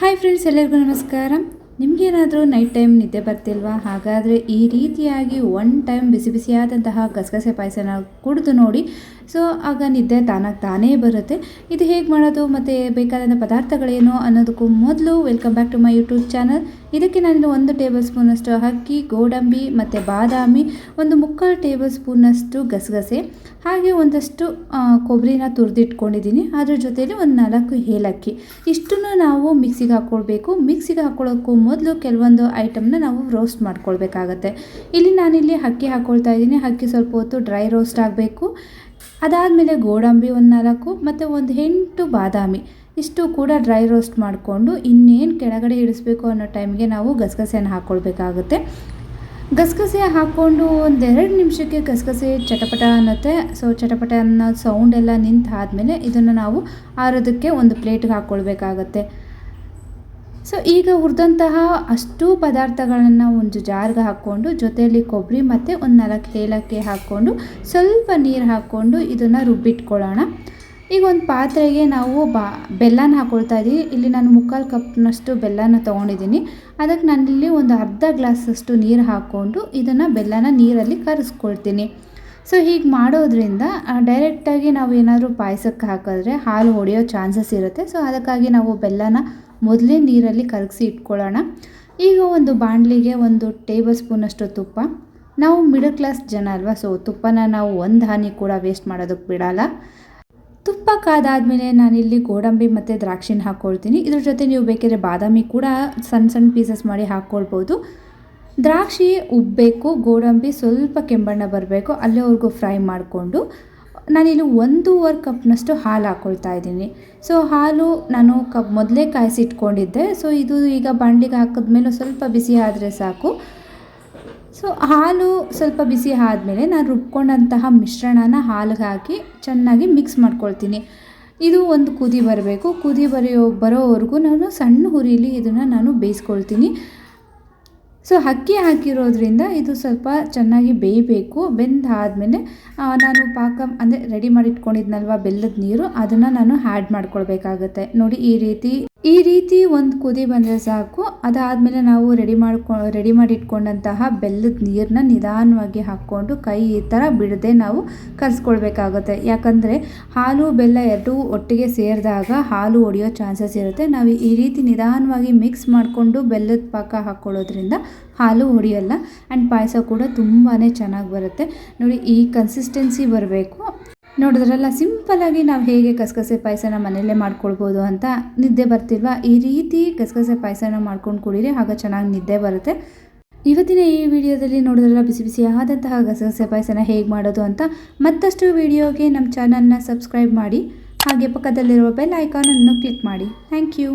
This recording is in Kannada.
ಹಾಯ್ ಫ್ರೆಂಡ್ಸ್, ಎಲ್ಲರಿಗೂ ನಮಸ್ಕಾರ. ನಿಮಗೇನಾದರೂ ನೈಟ್ ಟೈಮ್ ನಿದ್ದೆ ಬರ್ತಿಲ್ವಾ? ಹಾಗಾದರೆ ಈ ರೀತಿಯಾಗಿ ಒನ್ ಟೈಮ್ ಬಿಸಿ ಬಿಸಿಯಾದಂತಹ ಗಸಗಸೆ ಪಾಯಸನ ಕುಡಿದು ನೋಡಿ. ಸೊ ಆಗ ನಿದ್ದೆ ತಾನೇ ಬರುತ್ತೆ. ಇದು ಹೇಗೆ ಮಾಡೋದು ಮತ್ತು ಬೇಕಾದಂಥ ಪದಾರ್ಥಗಳೇನು ಅನ್ನೋದಕ್ಕೂ ಮೊದಲು welcome back to my YouTube channel. ಇದಕ್ಕೆ ನಾನಿಲ್ಲಿ 1 ಟೇಬಲ್ ಸ್ಪೂನಷ್ಟು ಅಕ್ಕಿ, ಗೋಡಂಬಿ ಮತ್ತು ಬಾದಾಮಿ, 1 ಟೇಬಲ್ ಸ್ಪೂನಷ್ಟು ಗಸಗಸೆ, ಹಾಗೆ ಒಂದಷ್ಟು ಕೊಬ್ಬರಿನ ತುರಿದಿಟ್ಕೊಂಡಿದ್ದೀನಿ. ಅದ್ರ ಜೊತೆಯಲ್ಲಿ 4 ಏಲಕ್ಕಿ, ಇಷ್ಟನ್ನು ನಾವು ಮಿಕ್ಸಿಗೆ ಹಾಕ್ಕೊಳ್ಬೇಕು. ಮಿಕ್ಸಿಗೆ ಹಾಕ್ಕೊಳ್ಳೋಕ್ಕೂ ಮೊದಲು ಕೆಲವೊಂದು ಐಟಮ್ನ ನಾವು ರೋಸ್ಟ್ ಮಾಡ್ಕೊಳ್ಬೇಕಾಗತ್ತೆ. ನಾನಿಲ್ಲಿ ಅಕ್ಕಿ ಹಾಕ್ಕೊಳ್ತಾ ಇದ್ದೀನಿ. ಅಕ್ಕಿ ಸ್ವಲ್ಪ ಹೊತ್ತು ಡ್ರೈ ರೋಸ್ಟ್ ಆಗಬೇಕು. ಅದಾದಮೇಲೆ ಗೋಡಂಬಿ 4 ಮತ್ತು 8 ಬಾದಾಮಿ, ಇಷ್ಟು ಕೂಡ ಡ್ರೈ ರೋಸ್ಟ್ ಮಾಡಿಕೊಂಡು ಇನ್ನೇನು ಕೆಳಗಡೆ ಇಳಿಸ್ಬೇಕು ಅನ್ನೋ ಟೈಮ್ಗೆ ನಾವು ಗಸಗಸೆಯನ್ನು ಹಾಕ್ಕೊಳ್ಬೇಕಾಗುತ್ತೆ. ಗಸಗಸೆ ಹಾಕ್ಕೊಂಡು 1-2 ನಿಮಿಷಕ್ಕೆ ಗಸಗಸೆ ಚಟಪಟ ಅನ್ನತ್ತೆ. ಸೊ ಚಟಪಟ ಅನ್ನೋ ಸೌಂಡ್ ಎಲ್ಲ ನಿಂತಾದಮೇಲೆ ಇದನ್ನು ನಾವು ಆರೋದಕ್ಕೆ ಒಂದು ಪ್ಲೇಟ್ಗೆ ಹಾಕ್ಕೊಳ್ಬೇಕಾಗತ್ತೆ. ಸೊ ಈಗ ಹುರಿದಂತಹ ಅಷ್ಟು ಪದಾರ್ಥಗಳನ್ನು ಒಂದು ಜಾರ್ಗೆ ಹಾಕ್ಕೊಂಡು ಜೊತೆಯಲ್ಲಿ ಕೊಬ್ಬರಿ ಮತ್ತು 4 ಏಲಕ್ಕಿ ಹಾಕ್ಕೊಂಡು ಸ್ವಲ್ಪ ನೀರು ಹಾಕ್ಕೊಂಡು ಇದನ್ನು ರುಬ್ಬಿಟ್ಕೊಳ್ಳೋಣ. ಈಗ ಒಂದು ಪಾತ್ರೆಗೆ ನಾವು ಬೆಲ್ಲನ ಹಾಕ್ಕೊಳ್ತಾ ಇದ್ದೀವಿ. ಇಲ್ಲಿ ನಾನು 3/4 ಕಪ್ನಷ್ಟು ಬೆಲ್ಲನ ತೊಗೊಂಡಿದ್ದೀನಿ. ಅದಕ್ಕೆ ನಾನಿಲ್ಲಿ ಒಂದು ಅರ್ಧ ಗ್ಲಾಸಷ್ಟು ನೀರು ಹಾಕ್ಕೊಂಡು ಇದನ್ನು ಬೆಲ್ಲನ ನೀರಲ್ಲಿ ಕರಗಿಸ್ಕೊಳ್ತೀನಿ. ಸೊ ಹೀಗೆ ಮಾಡೋದ್ರಿಂದ ಡೈರೆಕ್ಟಾಗಿ ನಾವು ಏನಾದರೂ ಪಾಯಸಕ್ಕೆ ಹಾಕಿದ್ರೆ ಹಾಲು ಹೊಡೆಯೋ ಚಾನ್ಸಸ್ ಇರುತ್ತೆ. ಸೊ ಅದಕ್ಕಾಗಿ ನಾವು ಬೆಲ್ಲನ ಮೊದಲೇ ನೀರಲ್ಲಿ ಕರಗಿಸಿ ಇಟ್ಕೊಳ್ಳೋಣ. ಈಗ ಒಂದು ಬಾಣಲಿಗೆ 1 ಟೇಬಲ್ ಸ್ಪೂನಷ್ಟು ತುಪ್ಪ. ನಾವು ಮಿಡಲ್ ಕ್ಲಾಸ್ ಜನ ಅಲ್ವಾ, ಸೊ ತುಪ್ಪನ ನಾವು ಒಂದು ಹನಿ ಕೂಡ ವೇಸ್ಟ್ ಮಾಡೋದಕ್ಕೆ ಬಿಡಲ್ಲ. ತುಪ್ಪ ಕಾದಾದಮೇಲೆ ನಾನಿಲ್ಲಿ ಗೋಡಂಬಿ ಮತ್ತು ದ್ರಾಕ್ಷಿನ ಹಾಕ್ಕೊಳ್ತೀನಿ. ಇದ್ರ ಜೊತೆ ನೀವು ಬೇಕಿದ್ರೆ ಬಾದಾಮಿ ಕೂಡ ಸಣ್ಣ ಪೀಸಸ್ ಮಾಡಿ ಹಾಕ್ಕೊಳ್ಬೋದು. ದ್ರಾಕ್ಷಿ ಉಬ್ಬಬೇಕು, ಗೋಡಂಬಿ ಸ್ವಲ್ಪ ಕೆಂಬಣ್ಣ ಬರಬೇಕು, ಅಲ್ಲಿವರೆಗೂ ಫ್ರೈ ಮಾಡಿಕೊಂಡು ನಾನಿಲ್ಲಿ 1.5 ಕಪ್ನಷ್ಟು ಹಾಲು ಹಾಕ್ಕೊಳ್ತಾ ಇದ್ದೀನಿ. ಸೊ ಹಾಲು ನಾನು ಮೊದಲೇ ಕಾಯಿಸಿಟ್ಕೊಂಡಿದ್ದೆ. ಸೊ ಇದು ಈಗ ಬಾಣಲಿಗೆ ಹಾಕಿದ್ಮೇಲೆ ಸ್ವಲ್ಪ ಬಿಸಿ ಆದರೆ ಸಾಕು. ಸೊ ಹಾಲು ಸ್ವಲ್ಪ ಬಿಸಿ ಆದಮೇಲೆ ನಾನು ರುಬ್ಕೊಂಡಂತಹ ಮಿಶ್ರಣನ ಹಾಲಿಗೆ ಹಾಕಿ ಚೆನ್ನಾಗಿ ಮಿಕ್ಸ್ ಮಾಡ್ಕೊಳ್ತೀನಿ. ಇದು ಒಂದು ಕುದಿ ಬರಬೇಕು. ಕುದಿ ಬರೋವರೆಗೂ ನಾನು ಸಣ್ಣ ಹುರಿಲಿ ಇದನ್ನು ನಾನು ಬೇಯಿಸ್ಕೊಳ್ತೀನಿ. ಸೊ ಅಕ್ಕಿ ಹಾಕಿರೋದ್ರಿಂದ ಇದು ಸ್ವಲ್ಪ ಚೆನ್ನಾಗಿ ಬೇಯಬೇಕು. ಬೆಂದಾದಮೇಲೆ ನಾನು ಪಾಕ ಅಂದರೆ ರೆಡಿ ಮಾಡಿ ಇಟ್ಕೊಂಡಿದ್ನಲ್ವ ಬೆಲ್ಲದ ನೀರು, ಅದನ್ನು ನಾನು ಆ್ಯಡ್ ಮಾಡ್ಕೊಳ್ಬೇಕಾಗತ್ತೆ. ನೋಡಿ ಈ ರೀತಿ ಒಂದು ಕುದಿ ಬಂದರೆ ಸಾಕು. ಅದಾದಮೇಲೆ ನಾವು ರೆಡಿ ಮಾಡಿ ಇಟ್ಕೊಂಡಂತಹ ಬೆಲ್ಲದ ನೀರನ್ನ ನಿಧಾನವಾಗಿ ಹಾಕ್ಕೊಂಡು ಕೈ ಈ ಥರ ಬಿಡದೆ ನಾವು ಕಲಿಸ್ಕೊಳ್ಬೇಕಾಗುತ್ತೆ. ಯಾಕಂದರೆ ಹಾಲು ಬೆಲ್ಲ ಎರಡೂ ಒಟ್ಟಿಗೆ ಸೇರಿದಾಗ ಹಾಲು ಒಡೆಯೋ ಚಾನ್ಸಸ್ ಇರುತ್ತೆ. ನಾವು ಈ ರೀತಿ ನಿಧಾನವಾಗಿ ಮಿಕ್ಸ್ ಮಾಡಿಕೊಂಡು ಬೆಲ್ಲದ ಪಾಕ ಹಾಕ್ಕೊಳ್ಳೋದ್ರಿಂದ ಹಾಲು ಹೊಡೆಯಲ್ಲ ಆ್ಯಂಡ್ ಪಾಯಸ ಕೂಡ ತುಂಬಾ ಚೆನ್ನಾಗಿ ಬರುತ್ತೆ. ನೋಡಿ ಈ ಕನ್ಸಿಸ್ಟೆನ್ಸಿ ಬರಬೇಕು. ನೋಡಿದ್ರಲ್ಲ, ಸಿಂಪಲ್ಲಾಗಿ ನಾವು ಹೇಗೆ ಗಸಗಸೆ ಪಾಯಸನ ಮನೆಯಲ್ಲೇ ಮಾಡ್ಕೊಳ್ಬೋದು ಅಂತ. ನಿದ್ದೆ ಬರ್ತಿಲ್ವಾ? ಈ ರೀತಿ ಗಸಗಸೆ ಪಾಯಸನ ಮಾಡ್ಕೊಂಡು ಕುಡೀರಿ, ಆಗ ಚೆನ್ನಾಗಿ ನಿದ್ದೆ ಬರುತ್ತೆ. ಇವತ್ತಿನ ಈ ವಿಡಿಯೋದಲ್ಲಿ ನೋಡಿದ್ರಲ್ಲ, ಬಿಸಿ ಬಿಸಿಯಾದಂತಹ ಗಸಗಸೆ ಪಾಯಸನ ಹೇಗೆ ಮಾಡೋದು ಅಂತ. ಮತ್ತಷ್ಟು ವಿಡಿಯೋಗೆ ನಮ್ಮ ಚಾನಲ್ನ ಸಬ್ಸ್ಕ್ರೈಬ್ ಮಾಡಿ, ಹಾಗೆ ಪಕ್ಕದಲ್ಲಿರುವ ಬೆಲ್ ಐಕಾನನ್ನು ಕ್ಲಿಕ್ ಮಾಡಿ. Thank you.